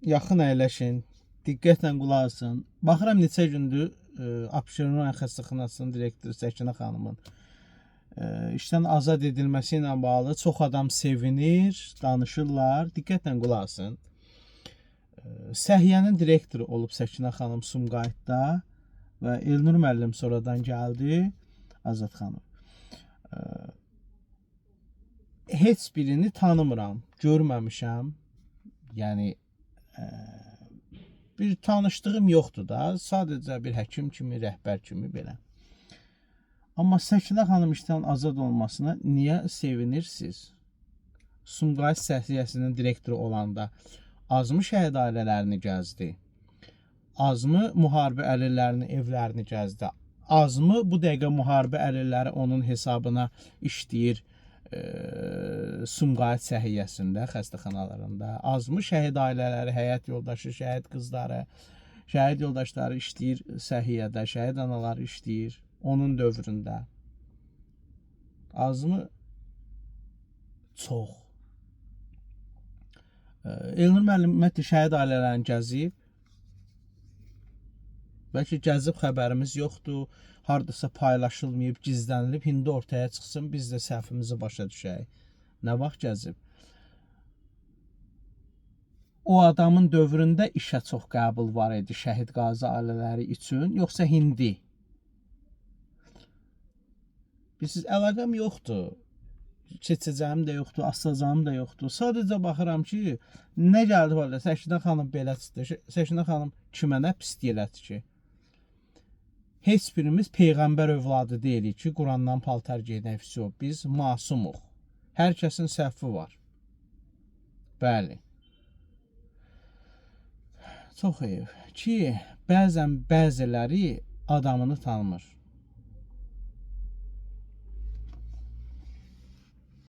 Yaxın əyləşin, diqqətlə qulaq asın. Baxıram neçə gündür Abşeron rayon xəstəxanasının direktoru Səkinə xanımın işdən azad edilməsi ilə bağlı çox adam sevinir, danışırlar. Diqqətlə qulaq asın. Səhiyyənin direktoru olub Səkinə xanım Sumqayıtda və Elnur müəllim sonradan gəldi, Azad xanım. Heç birini tanımıram, görməmişəm. Yəni bir tanışdığım yoxdur da, sadəcə bir həkim kimi, rəhbər kimi belə. Amma Səkinə xanım işdən azad olmasına niyə sevinirsiniz? Sumqayıt Səhiyyəsinin direktoru olanda azmı şəhid ailələrini gəzdi? Azmı müharibə əlillərinin evlərini gəzdi? Azmı bu dəqiqə müharibə əlilləri onun hesabına işləyir Sumqayıt Səhiyyəsində, xəstəxanalarında? Azmı şəhid ailələri, həyat yoldaşı, şəhid qızları, şəhid yoldaşları işləyir səhiyyədə, şəhid anaları işləyir onun dövründə? Azmı? Çox. Elnur müəllim ümumiyyətlə şəhid ailələrini gəzib. Bəlkə gəzib xəbərimiz yoxdur, hardasa paylaşılmayıb, gizlənilib, indi ortaya çıxsın, biz də səhvimizi başa düşək. Nə vaxt gəzib? O adamın dövründə işə çox qəbul var idi şəhid qazi ailələri üçün, yoxsa indi? Bilirsiniz, əlaqəm yoxdur. Keçəcəyim də yoxdur, asacağım da yoxdur. Sadəcə baxıram ki, nə gəldi valla, Səkinə xanım belə çıxdı. Səkinə xanım kimə nə pislik elədi ki? Heç birimiz Peyğəmbər övladı deyilik ki, Qurandan paltar geyinək, biz masumuq. Hər kəsin səhvi var. Bəli. Çox heyf ki, bəzən bəziləri adamını tanımır.